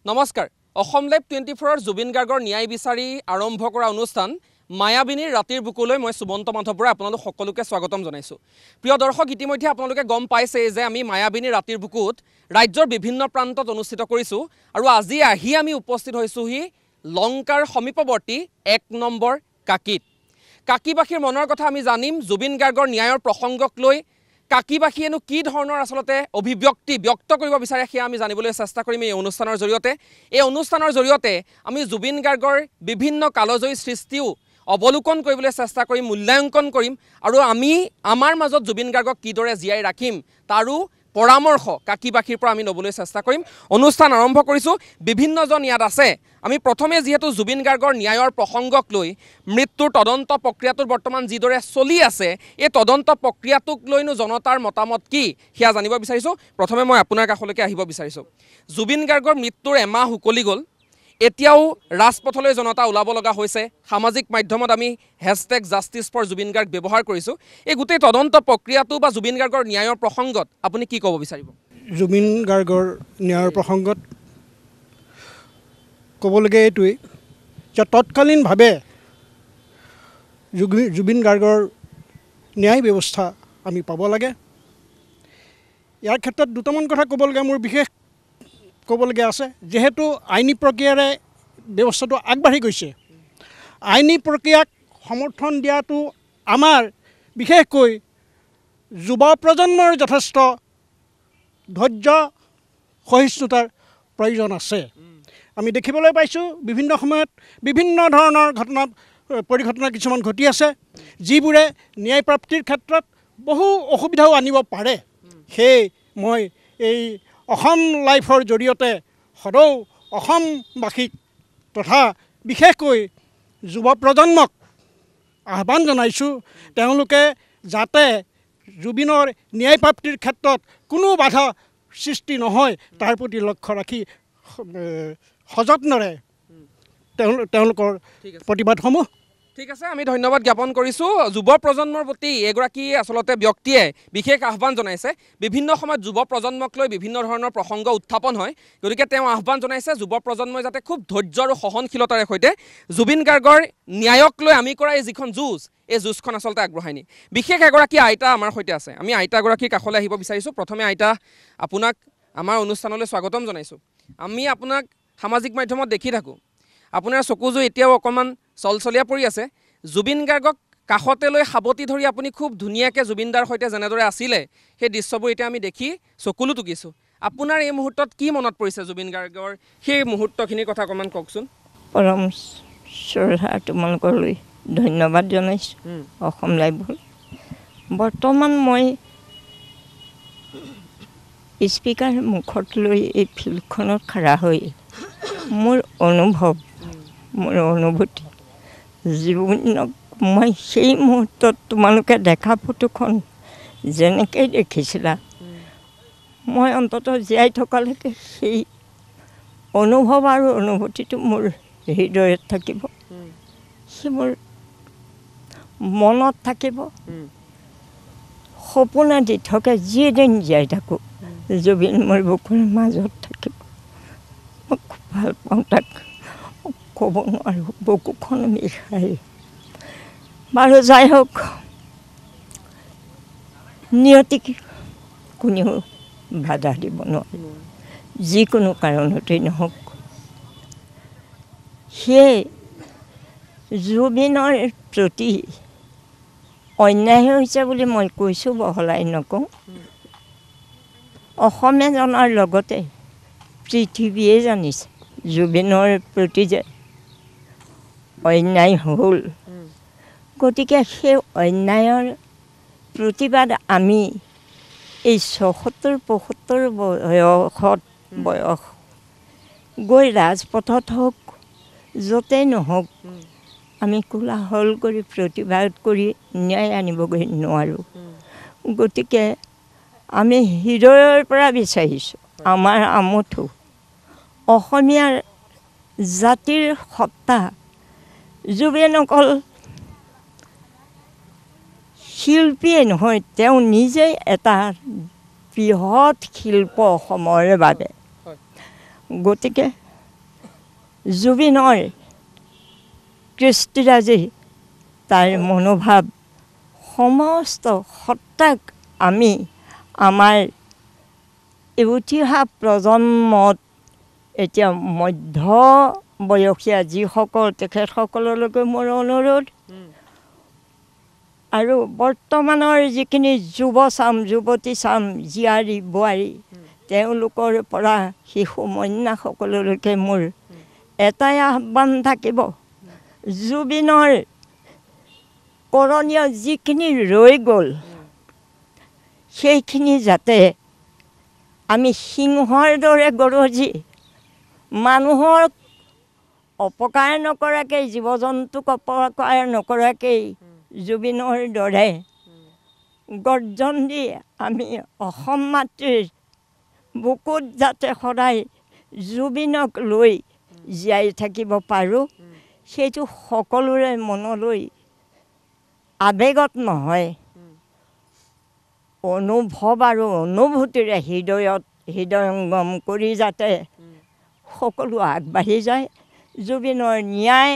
নমস্কাৰ অসম লাইভ 24 জুবিন গাৰ্গৰ ন্যায় বিচাৰি আৰম্ভ কৰা অনুষ্ঠান মায়াবিনীৰ ৰাতিৰ বুকুলৈ মই সুবন্ত মাধৱ বৰা আপোনালোক সকলোকে স্বাগতম জনাইছো। প্ৰিয় দৰ্শক ইতিমধ্যে আপোনালোকে গম পাইছে যে আমি মায়াবিনীৰ ৰাতিৰ বুকুত ৰাজ্যৰ বিভিন্ন প্ৰান্তত অনুষ্ঠিত কৰিছো আৰু আজি আহি আমি উপস্থিত হৈছোহি লংকাৰ সমীপৱৰ্তী 1 নম্বৰ কাকিত। কাকিবাসীৰ মনৰ কথা আমি জানিম জুবিন গাৰ্গৰ ন্যায়ৰ প্ৰসংগক লৈ কাকিবাসীয়েনো কি ধৰণৰ আসলতে অভিব্যক্তি ব্যক্ত কৰিব বিচাৰে সেয়া আমি জানিবলৈ চেষ্টা কৰিম এই অনুষ্ঠানৰ জৰিয়তে। এই অনুষ্ঠানৰ জৰিয়তে আমি জুবিন গাৰ্গৰ বিভিন্ন কালজয়ী সৃষ্টিও অৱলোকন কৰিবলৈ চেষ্টা কৰিম, মূল্যাংকন কৰিম আৰু আমি আমাৰ মাজত জুবিন গাৰ্গক কিদৰে জীয়াই ৰাখিম তাৰো পৰামৰ্শ কাকিবাসীৰ পৰা আমি ল'বলৈ চেষ্টা কৰিম। অনুষ্ঠান আৰম্ভ কৰিছোঁ। বিভিন্নজন ইয়াত আছে। আমি প্ৰথমে যিহেতু জুবিন গাৰ্গৰ ন্যায়ৰ প্ৰসংগক লৈ মৃত্যুৰ তদন্ত প্ৰক্ৰিয়াটোৰ বৰ্তমান যিদৰে চলি আছে এই তদন্ত প্ৰক্ৰিয়াটোক লৈনো জনতাৰ মতামত কি সেয়া জানিব বিচাৰিছোঁ। প্ৰথমে মই আপোনাৰ কাষলৈকে আহিব বিচাৰিছোঁ। জুবিন গাৰ্গৰ মৃত্যুৰ এমাহ উকলি গ'ল, এতিয়াও ৰাজপথলৈ জনতা ওলাব লগা হৈছে। সামাজিক মাধ্যমত আমি #JusticeForJubin Garg ব্যৱহাৰ কৰিছোঁ। এই গোটেই তদন্ত প্ৰক্ৰিয়াটো বা জুবিন গাৰ্গৰ ন্যায়ৰ প্ৰসংগত আপুনি কি ক'ব বিচাৰিব? জুবিন গাৰ্গৰ ন্যায়ৰ প্ৰসংগত ক'বলগীয়া এইটোৱেই যে তৎকালীনভাৱে জুবিন গাৰ্গৰ ন্যায় ব্যৱস্থা আমি পাব লাগে। ইয়াৰ ক্ষেত্ৰত দুটামান কথা ক'বলগীয়া মোৰ বিশেষ ক'বলগীয়া আছে। যিহেতু আইনী প্ৰক্ৰিয়াৰে ব্যৱস্থাটো আগবাঢ়ি গৈছে, আইনী প্ৰক্ৰিয়াক সমৰ্থন দিয়াটো আমাৰ বিশেষকৈ যুৱ প্ৰজন্মৰ যথেষ্ট ধৈৰ্য সহিষ্ণুতাৰ প্ৰয়োজন আছে। আমি দেখিবলৈ পাইছোঁ বিভিন্ন সময়ত বিভিন্ন ধৰণৰ পৰিঘটনা কিছুমান ঘটি আছে যিবোৰে ন্যায় প্ৰাপ্তিৰ ক্ষেত্ৰত বহু অসুবিধাও আনিব পাৰে। সেয়ে মই এই অসম লাইফৰ জৰিয়তে সদৌ অসমবাসীক তথা বিশেষকৈ যুৱ প্ৰজন্মক আহ্বান জনাইছোঁ তেওঁলোকে যাতে জুবিনৰ ন্যায় প্ৰাপ্তিৰ ক্ষেত্ৰত কোনো বাধা সৃষ্টি নহয় তাৰ প্ৰতি লক্ষ্য ৰাখি সযত্নেৰে তেওঁলোকৰ প্ৰতিবাদসমূহ। ঠিক আছে, আমি ধন্যবাদ জ্ঞাপন কৰিছোঁ। যুৱ প্ৰজন্মৰ প্ৰতি এগৰাকী আচলতে ব্যক্তিয়ে বিশেষ আহ্বান জনাইছে। বিভিন্ন সময়ত যুৱ প্ৰজন্মক লৈ বিভিন্ন ধৰণৰ প্ৰসংগ উত্থাপন হয়, গতিকে তেওঁ আহ্বান জনাইছে যুৱ প্ৰজন্মই যাতে খুব ধৈৰ্য আৰু সহনশীলতাৰে সৈতে জুবিন গাৰ্গৰ ন্যায়ক লৈ আমি কৰা এই যিখন যুঁজ এই যুঁজখন আচলতে আগবঢ়াই নি। বিশেষ এগৰাকী আইতা আমাৰ সৈতে আছে। আমি আইতাগৰাকীৰ কাষলৈ আহিব বিচাৰিছোঁ। প্ৰথমে আইতা আপোনাক আমাৰ অনুষ্ঠানলৈ স্বাগতম জনাইছোঁ। আমি আপোনাক সামাজিক মাধ্যমত দেখি থাকোঁ, আপোনাৰ চকুযোৰ এতিয়াও অকণমান চলচলীয়া পৰি আছে। জুবিন গাৰ্গক কাষতে লৈ সাৱটি ধৰি আপুনি খুব ধুনীয়াকৈ জুবিনদাৰ সৈতে যেনেদৰে আছিলে সেই দৃশ্যবোৰ এতিয়া আমি দেখি চকুলো টুকিছোঁ। আপোনাৰ এই মুহূৰ্তত কি মনত পৰিছে জুবিন গাৰ্গৰ সেই মুহূৰ্তখিনিৰ কথা অকণমান কওকচোন। পৰম শ্ৰদ্ধা তোমালোকলৈ ধন্যবাদ জনাইছোঁ অসম লাইভৰ। বৰ্তমান মই স্পীকাৰ মুখত লৈ এই ফিল্ডখনত খাৰা হৈ মোৰ অনুভূতি জীৱনক মই সেই মুহূৰ্তত তোমালোকে দেখা ফটোখন যেনেকৈ দেখিছিলা মই অন্ততঃ জীয়াই থকালৈকে সেই অনুভৱ আৰু অনুভূতিটো মোৰ হৃদয়ত থাকিব, সি মোৰ মনত থাকিব। সপোন দি থকা যিদিন জীয়াই থাকোঁ জুবিন মোৰ বুকুৰ মাজত থাকিব। মই খুব ভাল পাওঁ তাক, ক'ব নোৱাৰোঁ, বুকুখন বিষাই। বাৰু যাই হওক, নিয়তিক কোনেও বাধা দিব নোৱাৰে, যিকোনো কাৰণতেই নহওক। সেয়ে জুবিনৰ প্ৰতি অন্যায় হৈছে বুলি মই কৈছোঁ, বহলাই নকওঁ। অসমে জনাৰ লগতে পৃথিৱীয়ে জানিছে জুবিনৰ প্ৰতি যে অন্যায় হ'ল। গতিকে সেই অন্যায়ৰ প্ৰতিবাদ আমি এই ৭৪-৭৫ বয়স গৈ ৰাজপথত হওক য'তেই নহওক আমি কোলাহল কৰি প্ৰতিবাদ কৰি ন্যায় আনিবগৈ নোৱাৰোঁ। গতিকে আমি হৃদয়ৰ পৰা বিচাৰিছোঁ আমাৰ আমঠু অসমীয়াৰ জাতিৰ সত্তা জুবিন অকল শিল্পীয়ে নহয়, তেওঁ নিজেই এটা বৃহৎ শিল্প অসমৰ বাবে। গতিকে জুবিনৰ কৃষ্টিৰাজী তাৰ মনোভাৱ সমস্ত সত্তাক আমি আমাৰ উঠি অহা প্ৰজন্মত এতিয়া মধ্য বয়সীয়া যিসকল তেখেতসকললৈকে মোৰ অনুৰোধ আৰু বৰ্তমানৰ যিখিনি যুৱতী চাম জীয়াৰী বোৱাৰী তেওঁলোকৰ পৰা শিশু মন্যাসকললৈকে মোৰ এটাই আহ্বান থাকিব জুবিনৰ কৰণীয় যিখিনি ৰৈ গ'ল সেইখিনি যাতে আমি সিংহৰ দৰে গৰজি মানুহৰ অপকাৰ নকৰাকৈ জীৱ জন্তুক অপকাৰ নকৰাকৈ জুবিনৰ দৰে গৰ্জন দি আমি অসম মাতৃৰ বুকুত যাতে সদায় জুবিনক লৈ জীয়াই থাকিব পাৰোঁ সেইটো সকলোৰে মনলৈ আৱেগত নহয় অনুভৱ আৰু অনুভূতিৰে হৃদয়ংগম কৰি যাতে সকলো আগবাঢ়ি যায় জুবিনৰ ন্যায়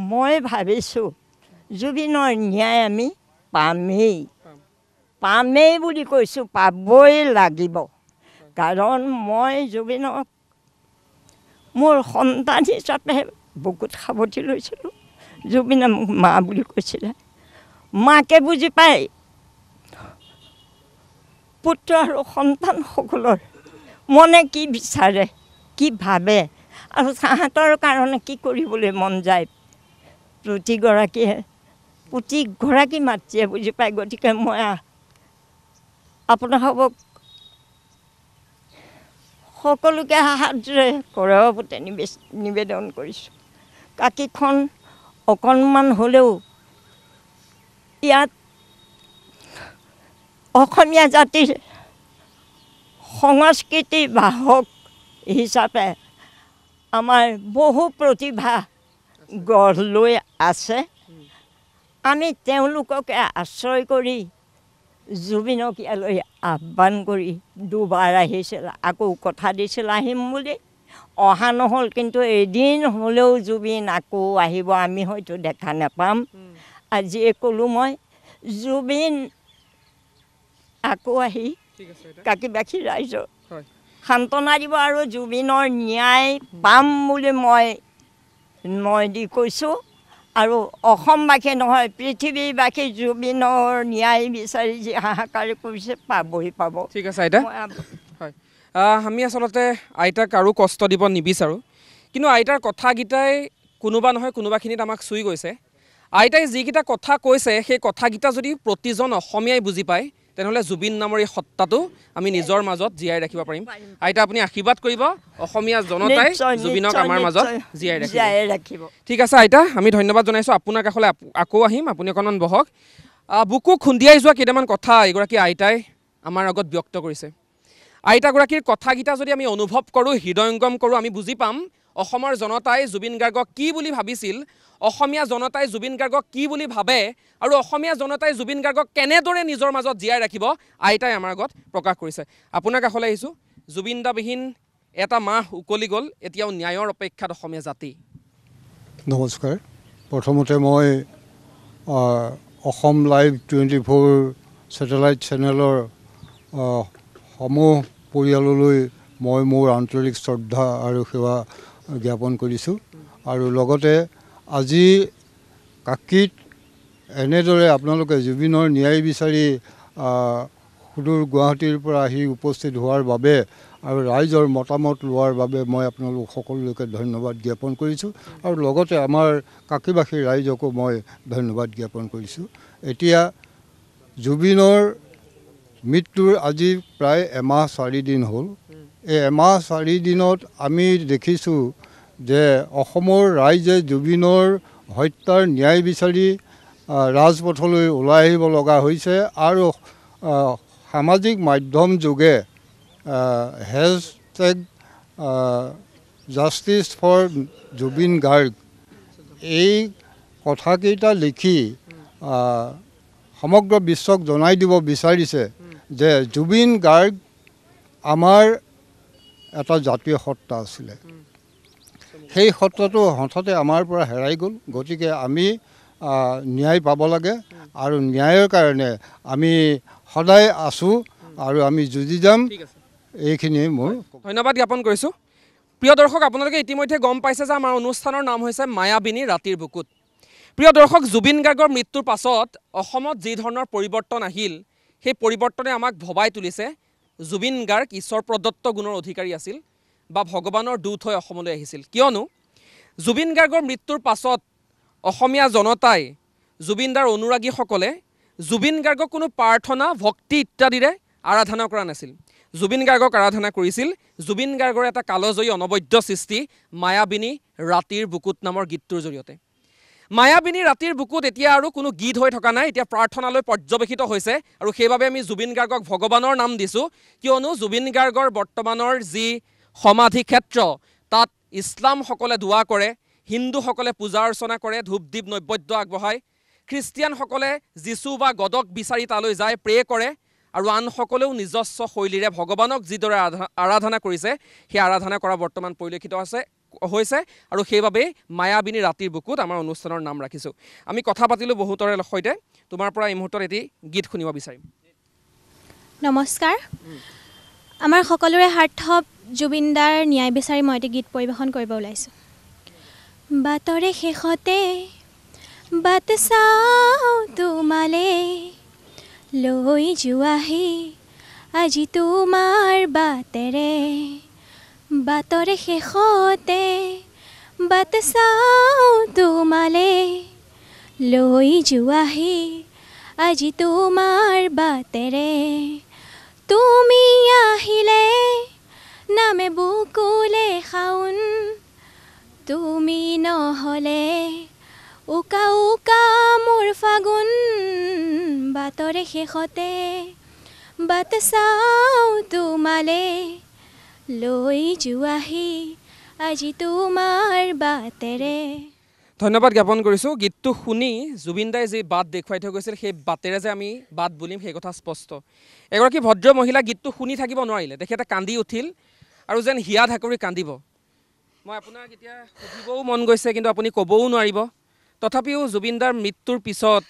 মই ভাবিছোঁ জুবিনৰ ন্যায় আমি পামেই বুলি কৈছোঁ পাবই লাগিব কাৰণ মই জুবিনক মোৰ সন্তান হিচাপে বুকুত সাৱটি লৈছিলোঁ জুবিনে মোক মা বুলি কৈছিলে মাকে বুজি পায় পুত্ৰ আৰু সন্তানসকলৰ মনে কি বিচাৰে কি ভাবে আৰু তাহাঁতৰ কাৰণে কি কৰিবলৈ মন যায় প্ৰতিগৰাকী মাতৃয়ে বুজি পায় গতিকে মই আপোনালোকক সকলোকে হাতেৰে ঘৰৰ প্ৰতি নিবেদন কৰিছোঁ কাকীখন অকণমান হ'লেও ইয়াত অসমীয়া জাতিৰ সংস্কৃতি বাহক হিচাপে আমাৰ বহু প্ৰতিভা গঢ় লৈ আছে আমি তেওঁলোককে আশ্ৰয় কৰি জুবিনক ইয়ালৈ আহ্বান কৰি দুবাৰ আহিছিল আকৌ কথা দিছিল আহিম বুলি অহা নহ'ল কিন্তু এদিন হ'লেও জুবিন আকৌ আহিব আমি হয়তো দেখা নাপাম আজিয়ে ক'লোঁ মই জুবিন আকৌ আহি কাকীবাসী ৰাইজৰ সান্তনা দিব আৰু জুবিনৰ ন্যায় পাম বুলি মই দি কৈছোঁ আৰু অসমবাসী নহয় পৃথিৱীবাসী জুবিনৰ ন্যায় বিচাৰি যি হাহাকাৰ কৰিছে পাবই পাব ঠিক আছে আইতা হয় আমি আচলতে আইতাক আৰু কষ্ট দিব নিবিচাৰোঁ কিন্তু আইতাৰ কথাকেইটাই কোনোবা নহয় কোনোবাখিনিত আমাক চুই গৈছে আইতাই যিকেইটা কথা কৈছে সেই কথাকেইটা যদি প্ৰতিজন অসমীয়াই বুজি পায় তেনেহ'লে জুবিন নামৰ এই সত্তাটো আমি নিজৰ মাজত জীয়াই ৰাখিব পাৰিম আইতা আপুনি আশীৰ্বাদ কৰিব অসমীয়া জনতাই জুবিনক আমাৰ মাজত জীয়াই ৰাখিব ঠিক আছে আইতা আমি ধন্যবাদ জনাইছোঁ আপোনাৰ কাষলৈ আকৌ আহিম আপুনি অকণমান বহক বুকু খুন্দিয়াই যোৱা কেইটামান কথা এগৰাকী আইতাই আমাৰ আগত ব্যক্ত কৰিছে আইতাগৰাকীৰ কথাকেইটা যদি আমি অনুভৱ কৰোঁ হৃদয়ংগম কৰোঁ আমি বুজি পাম অসমৰ জনতাই জুবিন গাৰ্গক কি বুলি ভাবিছিল অসমীয়া জনতাই জুবিন গাৰ্গক কি বুলি ভাবে আৰু অসমীয়া জনতাই জুবিন গাৰ্গক কেনেদৰে নিজৰ মাজত জীয়াই ৰাখিব আইতাই আমাৰ আগত প্ৰকাশ কৰিছে আপোনাৰ কাষলৈ আহিছোঁ জুবিন দাবিহীন এটা মাহ উকলি গ'ল এতিয়াও ন্যায়ৰ অপেক্ষাত অসমীয়া জাতি নমস্কাৰ প্ৰথমতে মই অসম লাইভ 24 ছেটেলাইট চেনেলৰ সমূহ পৰিয়াললৈ মই মোৰ আন্তৰিক শ্ৰদ্ধা আৰু সেৱা জ্ঞাপন কৰিছোঁ আৰু লগতে আজি কাকীত এনেদৰে আপোনালোকে জুবিনৰ ন্যায় বিচাৰি সুদূৰ গুৱাহাটীৰ পৰা আহি উপস্থিত হোৱাৰ বাবে আৰু ৰাইজৰ মতামত লোৱাৰ বাবে মই আপোনালোক সকলোকে ধন্যবাদ জ্ঞাপন কৰিছোঁ আৰু লগতে আমাৰ কাকীবাসী ৰাইজকো মই ধন্যবাদ জ্ঞাপন কৰিছোঁ এতিয়া জুবিনৰ মৃত্যুৰ আজি প্ৰায় এমাহ 4 দিন হ'ল এই এমাহ 4 দিনত আমি দেখিছোঁ যে অসমৰ ৰাইজে জুবিনৰ হত্যাৰ ন্যায় বিচাৰি ৰাজপথলৈ ওলাই আহিব লগা হৈছে আৰু সামাজিক মাধ্যম যোগে hashtag justice for Zubeen Garg এই কথাকেইটা লিখি সমগ্ৰ বিশ্বক জনাই দিব বিচাৰিছে যে জুবিন গাৰ্গ আমাৰ এটা জাতীয় সত্তা আছিলে সেই সত্ৰটো হঠাতে আমাৰ পৰা হেৰাই গ'ল। গতিকে আমি ন্যায় পাব লাগে আৰু ন্যায়ৰ কাৰণে আমি সদায় আছোঁ আৰু আমি যুঁজি যাম। এইখিনিয়ে মোৰ ধন্যবাদ জ্ঞাপন কৰিছোঁ। প্ৰিয় দৰ্শক, আপোনালোকে ইতিমধ্যে গম পাইছে যে আমাৰ অনুষ্ঠানৰ নাম হৈছে মায়াবিনী ৰাতিৰ বুকুত। প্ৰিয় দৰ্শক, জুবিন গাৰ্গৰ মৃত্যুৰ পাছত অসমত যি ধৰণৰ পৰিৱৰ্তন আহিল, সেই পৰিৱৰ্তনে আমাক ভবাই তুলিছে জুবিন গাৰ্গ ঈশ্বৰ প্ৰদত্ত গুণৰ অধিকাৰী আছিল বা ভগৱানৰ দূত হৈ অসমলৈ আহিছিল। কিয়নো জুবিন গাৰ্গৰ মৃত্যুৰ পাছত অসমীয়া জনতাই, জুবিনদাৰ অনুৰাগীসকলে জুবিন গাৰ্গক কোনো প্ৰাৰ্থনা, ভক্তি ইত্যাদিৰে আৰাধনা কৰা নাছিল। জুবিন গাৰ্গক আৰাধনা কৰিছিল জুবিন গাৰ্গৰ এটা কালজয়ী অনবদ্য সৃষ্টি মায়াবিনী ৰাতিৰ বুকুত নামৰ গীতটোৰ জৰিয়তে। মায়াবিনী ৰাতিৰ বুকুত এতিয়া আৰু কোনো গীত হৈ থকা নাই, এতিয়া প্ৰাৰ্থনালৈ পৰ্যবেক্ষিত হৈছে। আৰু সেইবাবে আমি জুবিন গাৰ্গক ভগৱানৰ নাম দিছোঁ, কিয়নো জুবিন গাৰ্গৰ বৰ্তমানৰ যি সমাধি ক্ষেত্ৰ, তাত ইছলামসকলে দোৱা কৰে, হিন্দুসকলে পূজা অৰ্চনা কৰে, ধূপ দীপ নৈবেদ্য আগবঢ়ায়, খ্ৰীষ্টিয়ানসকলে যীচু বা গডক বিচাৰি তালৈ যায়, প্ৰে কৰে, আৰু আনসকলেও নিজস্ব শৈলীৰে ভগৱানক যিদৰে আৰাধনা কৰিছে সেই আৰাধনা কৰা বৰ্তমান পৰিলক্ষিত হৈছে। আৰু সেইবাবেই মায়াবিনী ৰাতিৰ বুকুত আমাৰ অনুষ্ঠানৰ নাম ৰাখিছোঁ। আমি কথা পাতিলোঁ বহুতৰে সৈতে, তোমাৰ পৰা এই মুহূৰ্তত এটি গীত শুনিব বিচাৰিম। নমস্কাৰ। আমাৰ সকলোৰে স্বাৰ্থত জুবিনদাৰ ন্যায় বিচাৰি মই এটি গীত পৰিৱেশন কৰিব ওলাইছোঁ। বাটৰে শেষতে বাট চাওঁ তোমালে, লৈ যোৱাহি আজি তোমাৰ বাটেৰে। বাটৰে শেষতে বাট চাওঁ তোমালে, লৈ যোৱাহি আজি তোমাৰ বাটেৰে। তুমি আহিলে নামে বুকুলে শাওন, তুমি নহ'লে উকা উকা মোৰ ফাগুন। বাটৰে শেষতে বাট চাওঁ তোমালে, লৈ যোৱাহি আজি তোমাৰ বাটেৰে। ধন্যবাদ জ্ঞাপন কৰিছোঁ। গীতটো শুনি জুবিনদাই যি বাট দেখুৱাই থৈ গৈছিল, সেই বাটেৰে যে আমি বাট বুলিম সেই কথা স্পষ্ট। এগৰাকী ভদ্ৰ মহিলা গীতটো শুনি থাকিব নোৱাৰিলে, তেখেতে কান্দি উঠিল আৰু যেন হিয়া ধাকৰি কান্দিব। মই আপোনাক এতিয়া সুধিবও মন গৈছে, কিন্তু আপুনি ক'বও নোৱাৰিব। তথাপিও জুবিনদাৰ মৃত্যুৰ পিছত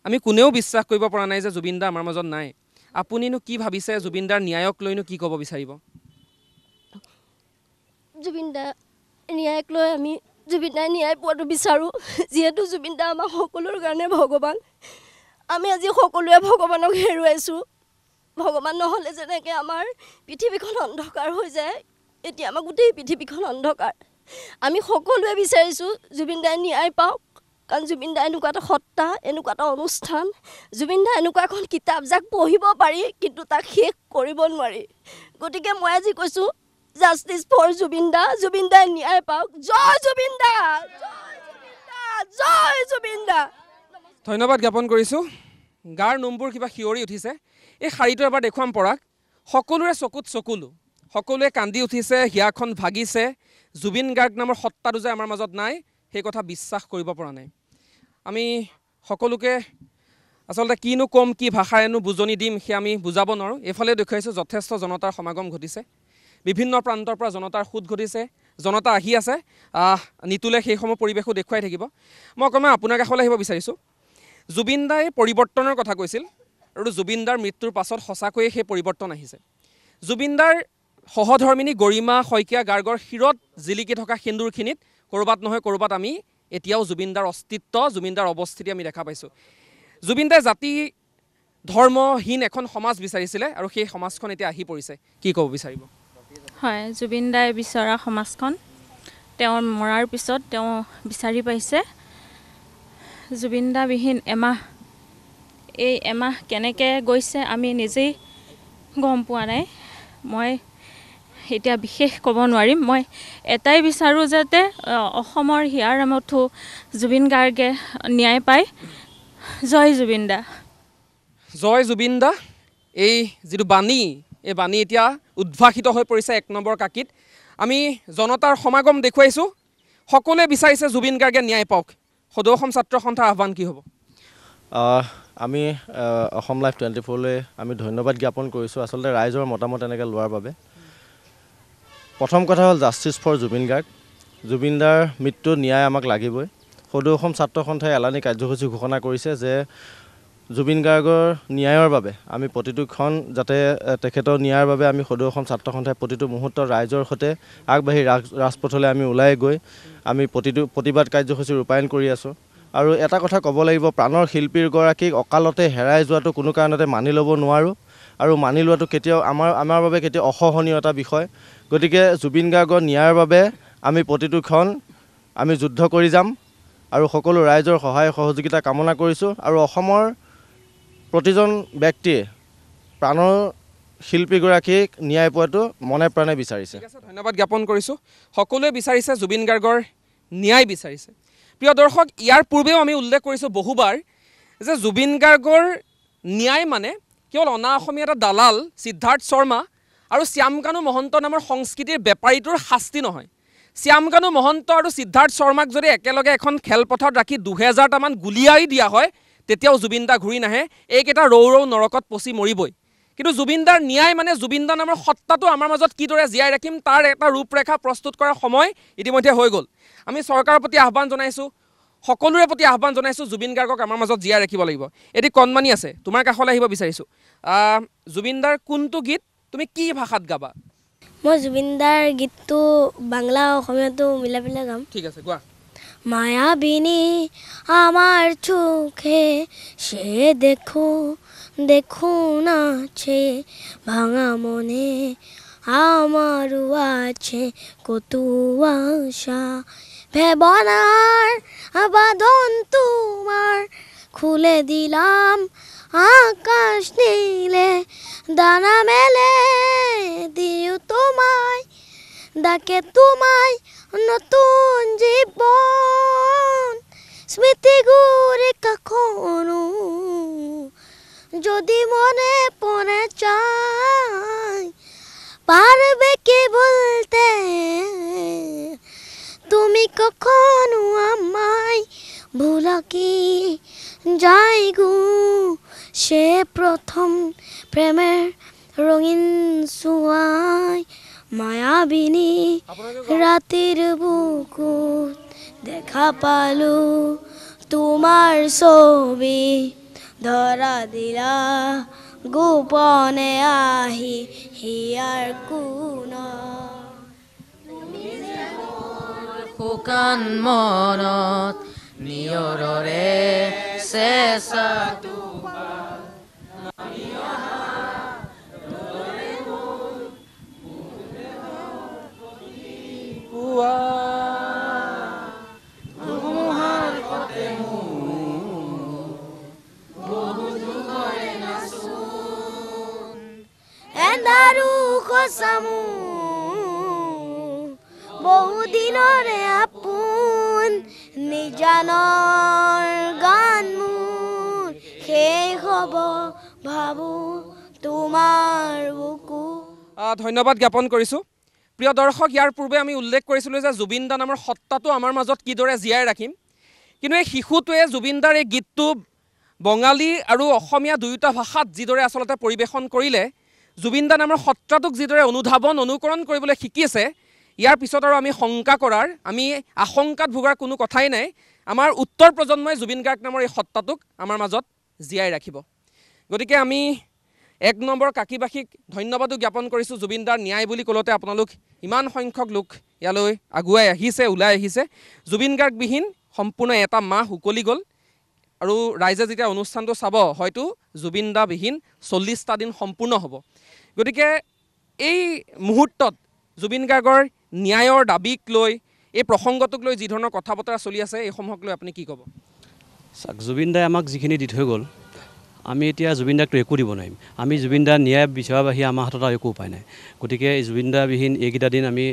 আমি কোনেও বিশ্বাস কৰিব পৰা নাই যে জুবিনদা আমাৰ মাজত নাই। আপুনিনো কি ভাবিছে, জুবিনদাৰ ন্যায়ক লৈনো কি ক'ব বিচাৰিব? জুবিনদা ন্যায়ক লৈ আমি জুবিনদাই ন্যায় পোৱাটো বিচাৰোঁ, যিহেতু জুবিনদা আমাৰ সকলোৰে কাৰণে ভগৱান। আমি আজি সকলোৱে ভগৱানক হেৰুৱাইছোঁ। ভগৱান নহ'লে যেনেকৈ আমাৰ পৃথিৱীখন অন্ধকাৰ হৈ যায়, এতিয়া আমাৰ গোটেই পৃথিৱীখন অন্ধকাৰ। আমি সকলোৱে বিচাৰিছোঁ জুবিনদাই ন্যায় পাওক, কাৰণ জুবিনদা এনেকুৱা এটা সত্তা, এনেকুৱা এটা অনুষ্ঠান, জুবিনদা এনেকুৱা এখন কিতাপ যাক পঢ়িব পাৰি কিন্তু তাক শেষ কৰিব নোৱাৰি। গতিকে মই আজি কৈছোঁ জাষ্টিছ ফৰ জুবিনদা, জুবিনদাই ন্যায় পাওক। জয় জুবিনদা, জয় জুবিনদা, জয় জুবিনদা। ধন্যবাদ জ্ঞাপন কৰিছোঁ। গাৰ নোমবোৰ কিবা শিয়ৰি উঠিছে। এই শাৰীটো এবাৰ দেখুৱাম পৰাক। সকলোৰে চকুত চকুলো, সকলোৱে কান্দি উঠিছে, হিয়াখন ভাগিছে। জুবিন গাৰ্গ নামৰ সত্তাটো যে আমাৰ মাজত নাই, সেই কথা বিশ্বাস কৰিব পৰা নাই। আমি সকলোকে আচলতে কিনো ক'ম, কি ভাষাৰেনো বুজনি দিম, সেয়া আমি বুজাব নোৱাৰোঁ। এইফালে দেখুৱাইছোঁ যথেষ্ট জনতাৰ সমাগম ঘটিছে, বিভিন্ন প্ৰান্তৰ পৰা জনতাৰ সোঁত ঘটিছে, জনতা আহি আছে। নিতুলে সেইসমূহ পৰিৱেশো দেখুৱাই থাকিব। মই অকণমান আপোনাৰ কাষলৈ আহিব বিচাৰিছোঁ। জুবিনদাই পৰিৱৰ্তনৰ কথা কৈছিল, আৰু জুবিনদাৰ মৃত্যুৰ পাছত সঁচাকৈয়ে সেই পৰিৱৰ্তন আহিছে। জুবিনদাৰ সহধৰ্মিনী গৰিমা শইকীয়া গাৰ্গৰ শিৰত জিলিকি থকা সেন্দুৰখিনিত ক'ৰবাত নহয় ক'ৰবাত আমি এতিয়াও জুবিনদাৰ অস্তিত্ব, জুবিনদাৰ অৱস্থিতি আমি দেখা পাইছোঁ। জুবিনদাই জাতি ধৰ্মহীন এখন সমাজ বিচাৰিছিলে, আৰু সেই সমাজখন এতিয়া আহি পৰিছে। কি ক'ব বিচাৰিব? হয়, জুবিনদাই বিচৰা সমাজখন তেওঁৰ মৰাৰ পিছত তেওঁ বিচাৰি পাইছে। জুবিনদাবিহীন এই এমাহ কেনেকৈ গৈছে আমি নিজেই গম পোৱা নাই। মই এতিয়া বিশেষ ক'ব নোৱাৰিম। মই এটাই বিচাৰোঁ যাতে অসমৰ হিয়াৰ আমঠু জুবিন গাৰ্গে ন্যায় পায়। জয় জুবিনদা, জয় জুবিনদা। এই যিটো বাণী, এই বাণী এতিয়া উদ্ভাসিত হৈ পৰিছে 1 নম্বৰ কাকিত। আমি জনতাৰ সমাগম দেখুৱাইছোঁ, সকলোৱে বিচাৰিছে জুবিন গাৰ্গে ন্যায় পাওক। সদৌ অসম ছাত্ৰ সন্থাৰ আহ্বান কি হ'ব? আমি অসম লাইভ 24লৈ আমি ধন্যবাদ জ্ঞাপন কৰিছোঁ আচলতে ৰাইজৰ মতামত এনেকৈ লোৱাৰ বাবে। প্ৰথম কথা হ'ল জাষ্টিছ ফৰ জুবিন গাৰ্গ। জুবিনদাৰ মৃত্যু ন্যায় আমাক লাগিবই। সদৌ অসম ছাত্ৰ সন্থাই এলানি কাৰ্যসূচী ঘোষণা কৰিছে যে জুবিন গাৰ্গৰ ন্যায়ৰ বাবে আমি প্ৰতিটোখন যাতে তেখেতৰ ন্যায়ৰ বাবে আমি সদৌ অসম ছাত্ৰ সন্থাই প্ৰতিটো মুহূৰ্তত ৰাইজৰ সৈতে আগবাঢ়ি ৰাজপথলৈ আমি ওলাই গৈ আমি প্ৰতিবাদ কাৰ্যসূচী ৰূপায়ণ কৰি আছোঁ। আৰু এটা কথা ক'ব লাগিব, প্ৰাণৰ শিল্পীগৰাকীক অকালতে হেৰাই যোৱাটো কোনো কাৰণতে মানি ল'ব নোৱাৰোঁ আৰু মানি লোৱাটো কেতিয়াও আমাৰ বাবে কেতিয়াও অসহনীয় এটা বিষয়। গতিকে জুবিন গাৰ্গৰ ন্যায়ৰ বাবে আমি প্ৰতিটোখন আমি যুদ্ধ কৰি যাম আৰু সকলো ৰাইজৰ সহায় সহযোগিতা কামনা কৰিছোঁ। আৰু অসমৰ প্ৰতিজন ব্যক্তিয়ে প্ৰাণৰ শিল্পীগৰাকীক ন্যায় পোৱাটো মনে প্ৰাণে বিচাৰিছে। ধন্যবাদ জ্ঞাপন কৰিছোঁ। সকলোৱে বিচাৰিছে জুবিন গাৰ্গৰ ন্যায় বিচাৰিছে। প্ৰিয় দৰ্শক, ইয়াৰ পূৰ্বেও আমি উল্লেখ কৰিছোঁ বহুবাৰ যে জুবিন গাৰ্গৰ ন্যায় মানে কেৱল অনা অসমীয়া এটা দালাল সিদ্ধাৰ্থ শৰ্মা আৰু শ্যামকানু মহন্ত নামৰ সংস্কৃতিৰ বেপাৰীটোৰ শাস্তি নহয়। শ্যামকানু মহন্ত আৰু সিদ্ধাৰ্থ শৰ্মাক যদি একেলগে এখন খেলপথাৰত ৰাখি 2000টামান গুলিয়াই দিয়া হয় তেতিয়াও জুবিনদা ঘূৰি নাহে, এইকেইটা ৰৌ ৰৌ নৰকত পচি মৰিবই। কিন্তু জুবিনদাৰ ন্যায় মানে জুবিনদা নামৰ সত্তাটো আমাৰ মাজত কিদৰে জীয়াই ৰাখিম তাৰ এটা ৰূপৰেখা প্ৰস্তুত কৰাৰ সময় ইতিমধ্যে হৈ গ'ল। আমি চৰকাৰৰ প্ৰতি আহ্বান জনাইছোঁ, সকলোৰে প্ৰতি আহ্বান জনাইছোঁ, জুবিন গাৰ্গক আমাৰ মাজত জীয়াই ৰাখিব লাগিব। এটি কণমানি আছে, তোমাৰ কাষলৈ আহিব বিচাৰিছোঁ। জুবিনদাৰ কোনটো গীত তুমি কি ভাষাত গাবা? মই জুবিনদাৰ গীতটো বাংলা অসমীয়াটো মিলাই পেলাই গাম। ঠিক আছে, গোৱা। মায়াবিনী আমার চোখে সে দেখো দেখো নাছে ভাঙা মনে আমারও আছে কত আশা ভেবনার বাঁধন তোমার খুলে দিলাম আকাশ নীলে দানা মেলে দিও তোমায় ডাকে তোমায় নতুন জীবন স্মৃতিগুলি কখনো যদি মনে পড়ে চায় পারবে কি বলতে তুমি কখনো আমায় ভুলা কি যাই গো সে প্রথম প্রেমের রঙিন ছোঁয়ায় মায়াবিনী রাতের বুকুত দেখা পালো তোমার ছবি ধরা দিলা গোপনে আহি হিয়ার কোনা শুকান মনত নিয়ৰৰে চেঁচা এন্দাৰু কসামু বহুদিনৰে আপোন নিজানৰ গান মোৰ শেষ হ'ব ভাবো তোমাৰ বুকু। ধন্যবাদ জ্ঞাপন কৰিছোঁ। প্ৰিয় দৰ্শক, ইয়াৰ পূৰ্বে আমি উল্লেখ কৰিছিলোঁ যে জুবিনদা নামৰ সত্তাটো আমাৰ মাজত কিদৰে জীয়াই ৰাখিম। কিন্তু এই শিশুটোৱে জুবিনদাৰ এই গীতটো বঙালী আৰু অসমীয়া দুয়োটা ভাষাত যিদৰে আচলতে পৰিৱেশন কৰিলে, জুবিনদা নামৰ সত্তাটোক যিদৰে অনুধাৱন অনুকৰণ কৰিবলৈ শিকিছে, ইয়াৰ পিছত আৰু আমি শংকা কৰাৰ, আমি আশংকাত ভোগাৰ কোনো কথাই নাই। আমাৰ উত্তৰ প্ৰজন্মই জুবিন গাৰ্গ নামৰ এই সত্তাটোক আমাৰ মাজত জীয়াই ৰাখিব। গতিকে আমি 1 নম্বৰ কাকীবাসীক ধন্যবাদো জ্ঞাপন কৰিছোঁ। জুবিনদাৰ ন্যায় বুলি ক'লতে আপোনালোক ইমান সংখ্যক লোক ইয়ালৈ আগুৱাই আহিছে, ওলাই আহিছে। জুবিন গাৰ্গবিহীন সম্পূৰ্ণ এটা মাহ উকলি গ'ল আৰু ৰাইজে যেতিয়া অনুষ্ঠানটো চাব হয়তো জুবিনদাবিহীন 40টা দিন সম্পূৰ্ণ হ'ব। গতিকে এই মুহূৰ্তত জুবিন গাৰ্গৰ ন্যায়ৰ দাবীক লৈ, এই প্ৰসংগটোক লৈ যি ধৰণৰ কথা বতৰা চলি আছে, এইসমূহক লৈ আপুনি কি ক'ব? চাওক, জুবিনদাই আমাক যিখিনি দি থৈ গ'ল, আমি এতিয়া জুবিনদাকটো একো দিব নোৱাৰিম। আমি জুবিনদাৰ ন্যায় বিচৰা বাহিৰে আমাৰ হাতত আৰু একো উপায় নাই। গতিকে জুবিনদাবিহীন এইকেইটা দিন আমি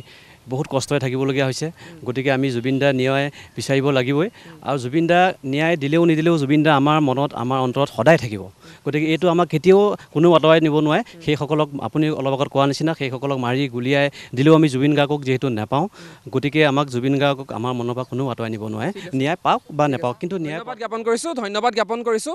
বহুত কষ্টৰে থাকিবলগীয়া হৈছে। গতিকে আমি জুবিনদাৰ ন্যায় বিচাৰিব লাগিবই। আৰু জুবিনদা ন্যায় দিলেও নিদিলেও জুবিনদা আমাৰ মনত, আমাৰ অন্তৰত সদায় থাকিব। গতিকে এইটো আমাক কেতিয়াও কোনো আঁতৰাই নিব নোৱাৰে। সেইসকলক আপুনি অলপ আগত কোৱাৰ নিচিনা সেইসকলক মাৰি গুলিয়াই দিলেও আমি জুবিন গাৰ্গক যিহেতু নাপাওঁ, গতিকে আমাক জুবিন গাৰ্গক আমাৰ মনৰ পৰা কোনো আঁতৰাই নিব নোৱাৰে। ন্যায় পাওক বা নাপাওক, কিন্তু ন্যায় ধন্যবাদ জ্ঞাপন কৰিছোঁ।